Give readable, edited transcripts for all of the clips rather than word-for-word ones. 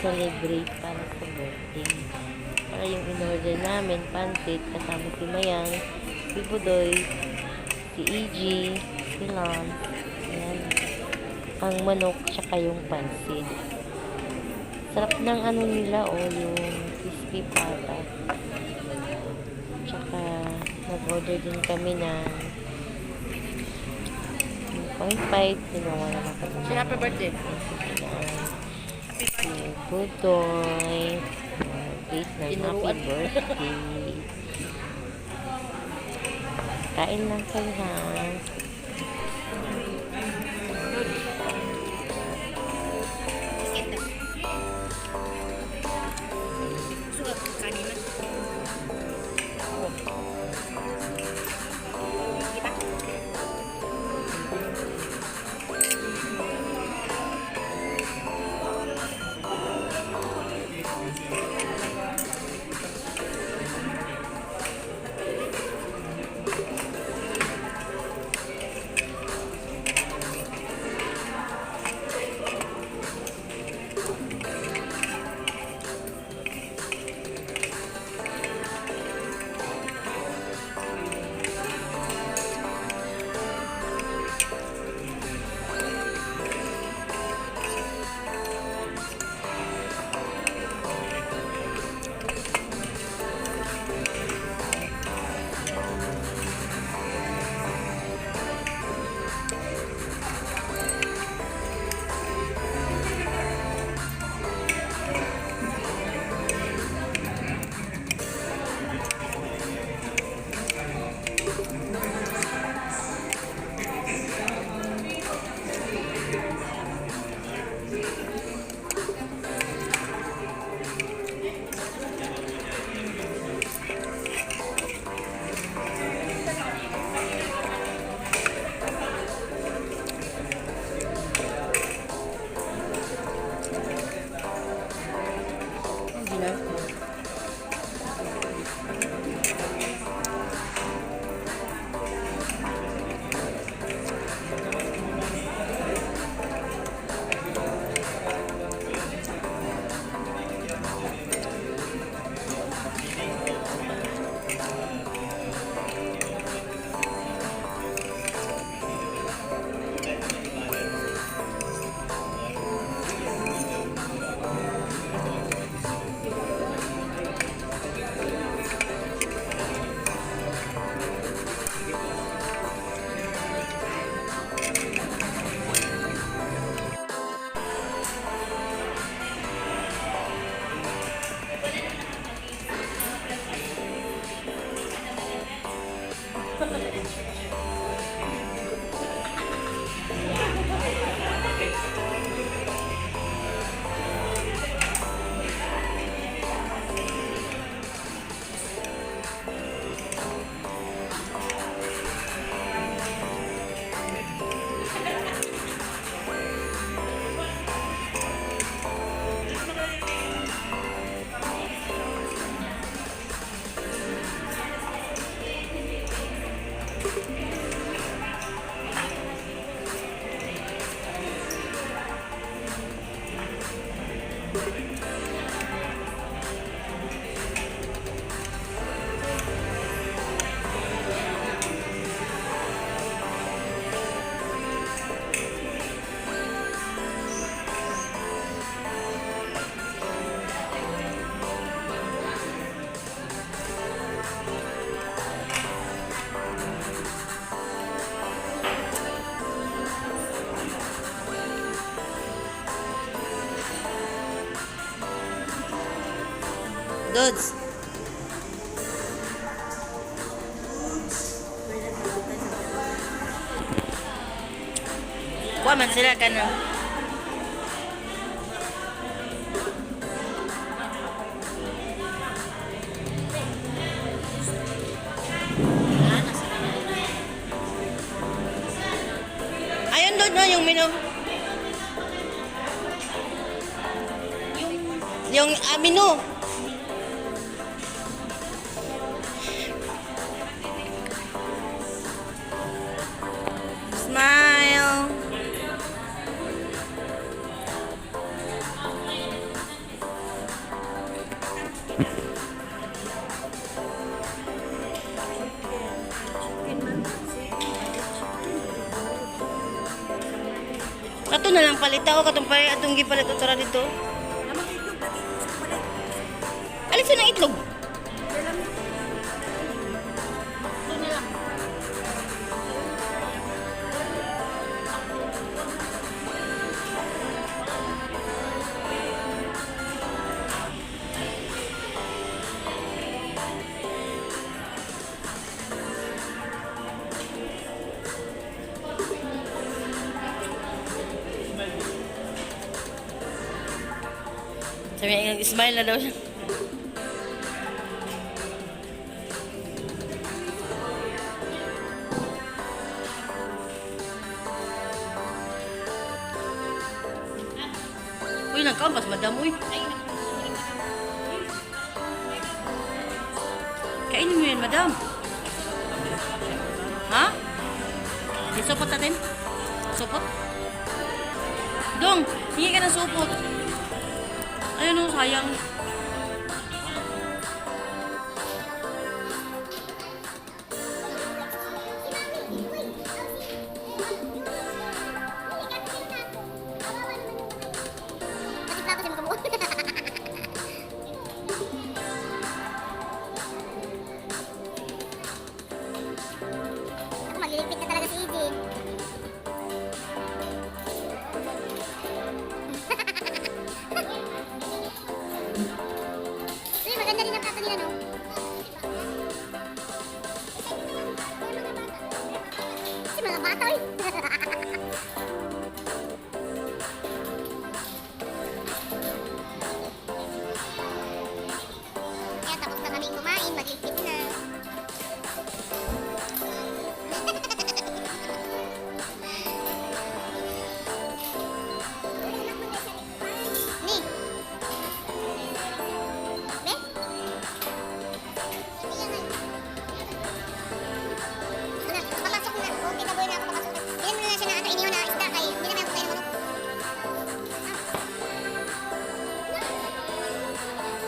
celebrate para sa birthday. Para yung in-order namin, pansit, kasama si Mayang, si Budoy, si EG, si Lance, ayan, ang manok, tsaka yung pansit. Sarap ng ano nila, yung crispy pata. Tsaka, nag-order din kami ng 0.5, ginawa naman kami. Happy birthday. Si Budoy, date ng happy birthday. Kain lang kayo, ha? Dudes. Kuha man sila ka na. Ayun doon no, yung menu. Yung menu. Smile. Kato na lang palit ako. Katong palit atong gipalit o tara dito. Alisin ang itlog. Sabi niya, nag-smile na daw siya. Uy, nagkampas, madam, uy. Kainin mo yan, madam. Ha? Isupot natin? Supot? Dong, hingi ka ng supot. Ayun o, sayang. Magliligpit na talaga si EJ. Uy, maganda rin ang plato nila, no? Si mga bata, uy. Kaya tapos na kami kumain, magligpit na. Ni. Be? Ano, papasok na. Okay na boy na ako papasok na. Bilan mo na siya na ano, iniwan na isda kay hindi naman ako kain ng manok.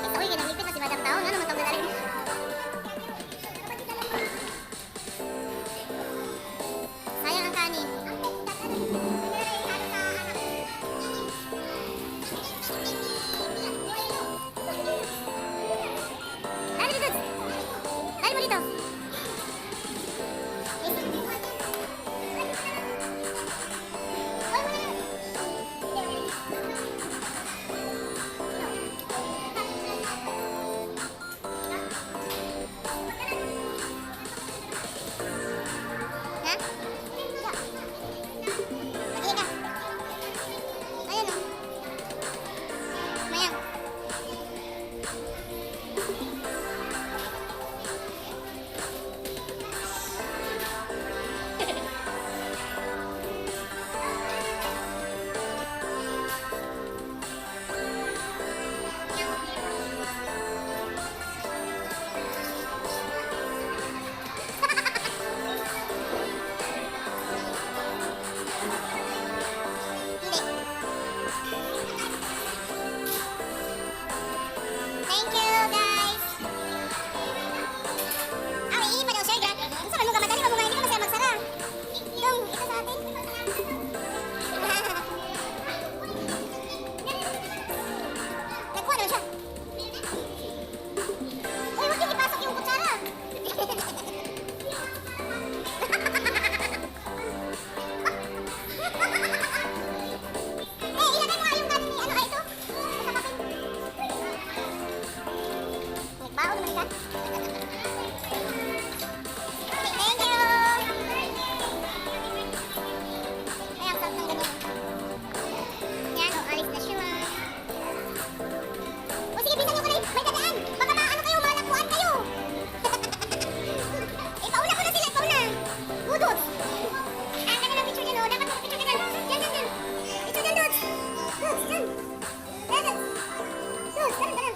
Ito, uy, ginagligpit na si Madam Tao. Ano naman itong dalarin? Sayang ang kanin. Lari dito. Lari mo dito. Ha? Mag-ihi ka. Ayan o. Mayang. Thank you, guys. Iihi pa daw, sir, God. Gusto ka nung kamadali, wag mo nga, hindi ka masaya magsara. Dong, ito sa atin. Nagkuha naman siya. Uy, huwag yung ipasok yung kutsara. Ilagay mo nga yung kanin ni ano, ito. Sa papel. Nagbaon naman ka. Thank you! Ay, ang sarap ng ganyan. Yan, alis na siya. O sige, pinsan nyo ko na may dadaan. Baka maano kayo, malagpuan kayo. Ipauna ko na sila, ipauna. Budot. Ang ganda ng picture dyan, o. Dapat mag-picture ka dyan. Dyan, dyan, dyan. Picture dyan, Dods. Dods, dyan. Dyan, dyan. Dods, dyan, dyan.